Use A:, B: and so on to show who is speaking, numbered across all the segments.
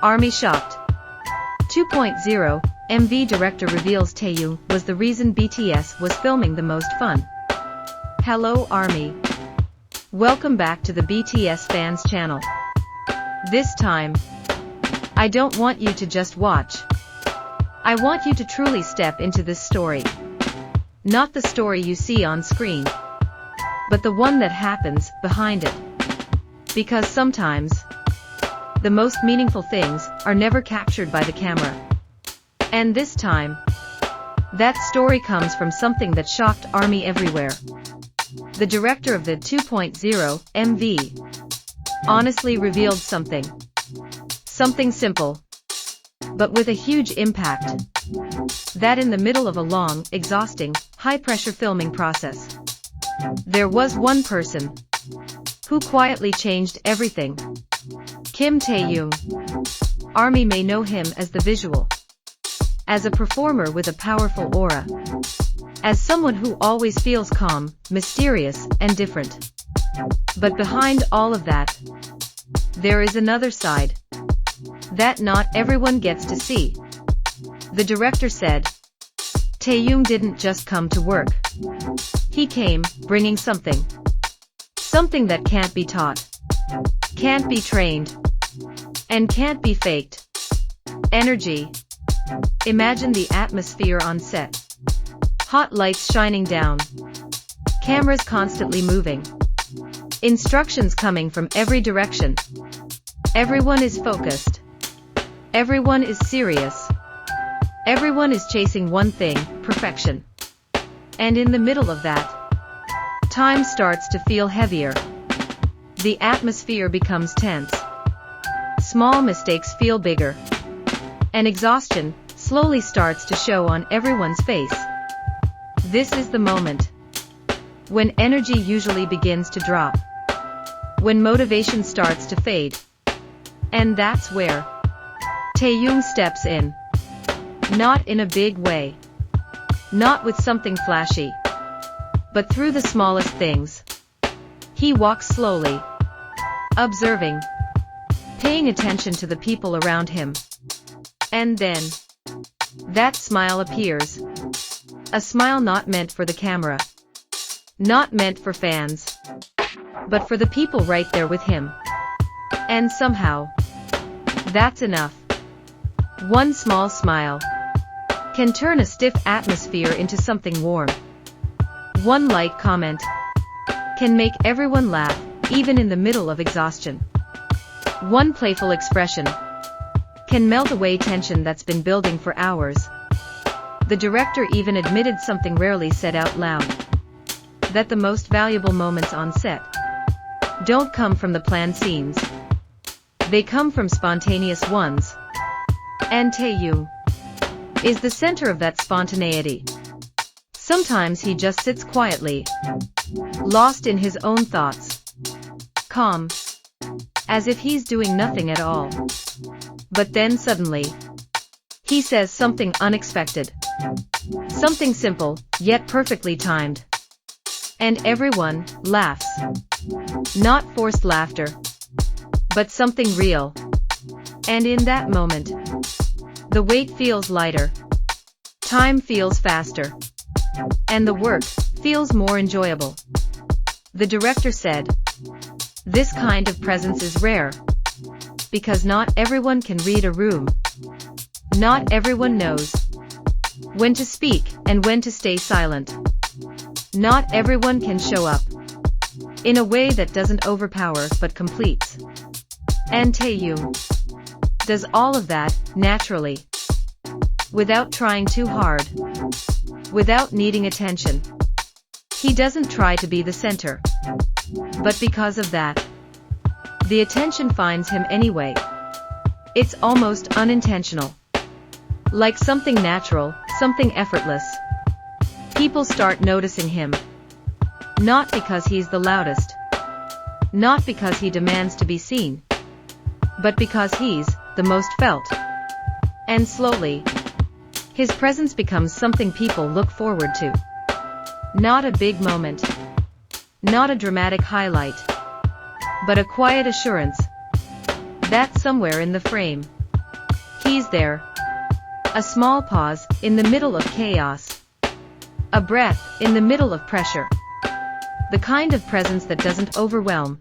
A: ARMY shocked. 2.0 MV director reveals Taehyung was the reason BTS was filming the most fun. Hello ARMY. Welcome back to the BTS fans channel. This time, I don't want you to just watch. I want you to truly step into this story. Not the story you see on screen, but the one that happens behind it. Because sometimes, the most meaningful things are never captured by the camera. And this time, that story comes from something that shocked ARMY everywhere. The director of the 2.0 MV honestly revealed something. Something simple, but with a huge impact. That in the middle of a long, exhausting, high-pressure filming process, there was one person who quietly changed everything. Kim Taehyung. ARMY may know him as the visual, as a performer with a powerful aura, as someone who always feels calm, mysterious, and different. But behind all of that, there is another side that not everyone gets to see. The director said, Taehyung didn't just come to work. He came, bringing something. Something that can't be taught, can't be trained, and can't be faked. Energy. Imagine the atmosphere on set. Hot lights shining down. Cameras constantly moving. Instructions coming from every direction. Everyone is focused. Everyone is serious. Everyone is chasing one thing, perfection. And in the middle of that, time starts to feel heavier. The atmosphere becomes tense. Small mistakes feel bigger. And exhaustion slowly starts to show on everyone's face. This is the moment when energy usually begins to drop, when motivation starts to fade. And that's where Taehyung steps in. Not in a big way, not with something flashy, but through the smallest things. He walks slowly, observing, paying attention to the people around him. And then, that smile appears. A smile not meant for the camera, not meant for fans, but for the people right there with him. And somehow, that's enough. One small smile can turn a stiff atmosphere into something warm. One light comment can make everyone laugh, even in the middle of exhaustion. One playful expression can melt away tension that's been building for hours. The director even admitted something rarely said out loud, that the most valuable moments on set don't come from the planned scenes. They come from spontaneous ones. And Taehyung is the center of that spontaneity. Sometimes he just sits quietly, lost in his own thoughts, calm, as if he's doing nothing at all. But then suddenly, he says something unexpected. Something simple, yet perfectly timed. And everyone laughs. Not forced laughter, but something real. And in that moment, the weight feels lighter. Time feels faster. And the work feels more enjoyable. The director said, "This kind of presence is rare. Because not everyone can read a room. Not everyone knows when to speak and when to stay silent. Not everyone can show up in a way that doesn't overpower but completes." And Taehyung does all of that naturally, without trying too hard, without needing attention. He doesn't try to be the center. But because of that, the attention finds him anyway. It's almost unintentional. Like something natural, something effortless. People start noticing him. Not because he's the loudest. Not because he demands to be seen. But because he's the most felt. And slowly, His presence becomes something people look forward to. Not a big moment. Not a dramatic highlight. But a quiet assurance that somewhere in the frame, he's there. A small pause in the middle of chaos. A breath in the middle of pressure. The kind of presence that doesn't overwhelm,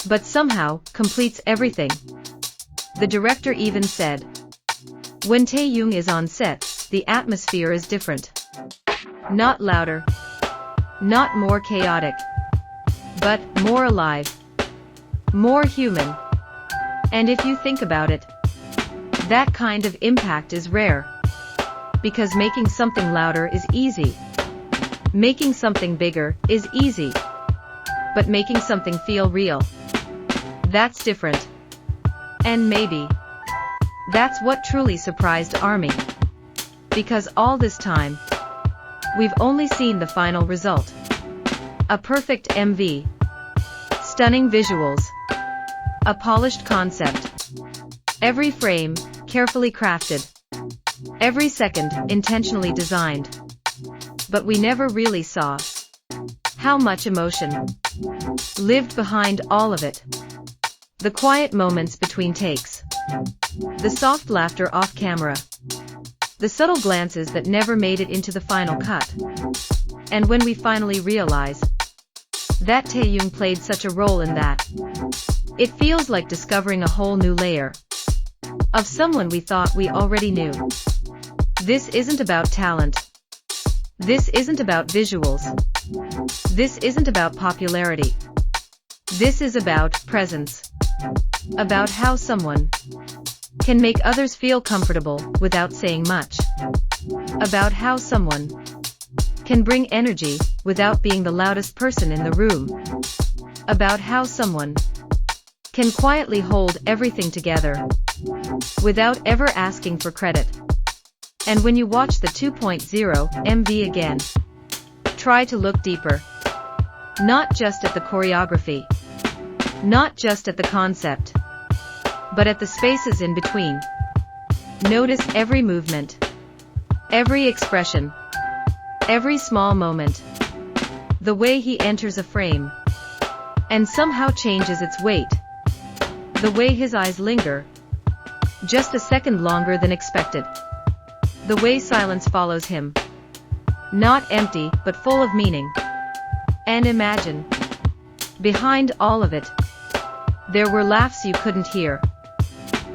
A: but somehow completes everything. The director even said, when Taehyung is on set, the atmosphere is different. Not louder, not more chaotic, but more alive, more human. And if you think about it, that kind of impact is rare. Because making something louder is easy. Making something bigger is easy. But making something feel real, that's different. And maybe that's what truly surprised ARMY. Because all this time, we've only seen the final result. A perfect MV. Stunning visuals. A polished concept. Every frame, carefully crafted. Every second, intentionally designed. But we never really saw how much emotion lived behind all of it. The quiet moments between takes. The soft laughter off camera. The subtle glances that never made it into the final cut. And when we finally realize that Taehyung played such a role in that, it feels like discovering a whole new layer of someone we thought we already knew. This isn't about talent. This isn't about visuals. This isn't about popularity. This is about presence. About how someone can make others feel comfortable without saying much. About how someone can bring energy without being the loudest person in the room. About how someone can quietly hold everything together without ever asking for credit. And when you watch the 2.0 MV again, try to look deeper. Not just at the choreography, not just at the concept, but at the spaces in between. Notice every movement, every expression, every small moment. The way he enters a frame and somehow changes its weight. The way his eyes linger just a second longer than expected. The way silence follows him. Not empty, but full of meaning. And imagine, behind all of it, there were laughs you couldn't hear.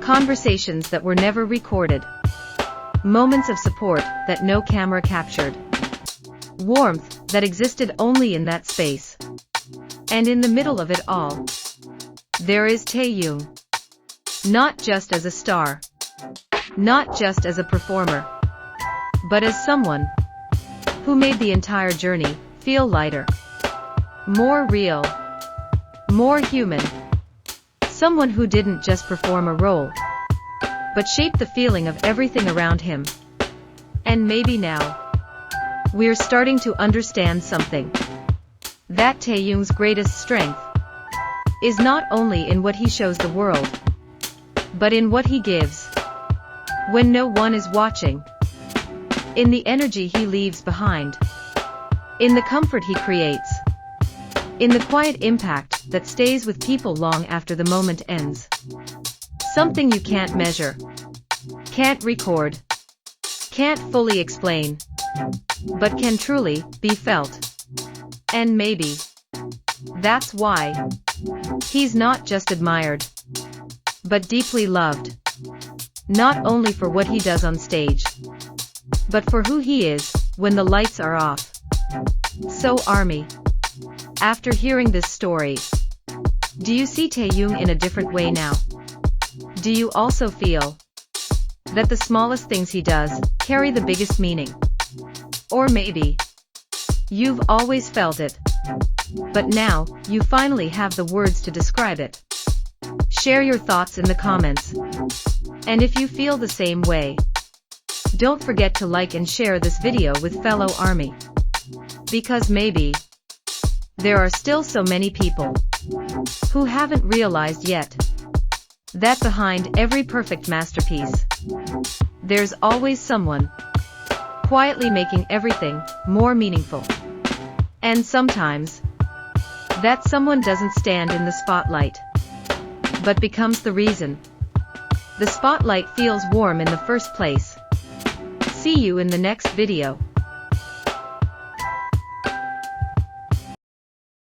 A: Conversations that were never recorded. Moments of support that no camera captured. Warmth that existed only in that space. And in the middle of it all, there is Taehyung. Not just as a star. Not just as a performer. But as someone who made the entire journey feel lighter. More real. More human. Someone who didn't just perform a role, but shaped the feeling of everything around him. And maybe now, we're starting to understand something. That Taehyung's greatest strength is not only in what he shows the world, but in what he gives when no one is watching. In the energy he leaves behind. In the comfort he creates. In the quiet impact that stays with people long after the moment ends. Something you can't measure, can't record, can't fully explain, but can truly be felt. And maybe that's why he's not just admired, but deeply loved. Not only for what he does on stage, but for who he is when the lights are off. So ARMY, after hearing this story, do you see Taehyung in a different way now? Do you also feel that the smallest things he does carry the biggest meaning? Or maybe you've always felt it, but now you finally have the words to describe it. Share your thoughts in the comments. And if you feel the same way, don't forget to like and share this video with fellow ARMY. Because maybe there are still so many people who haven't realized yet that behind every perfect masterpiece, There's always someone quietly making everything more meaningful. And sometimes, that someone doesn't stand in the spotlight, but becomes the reason the spotlight feels warm in the first place. See you in the next video.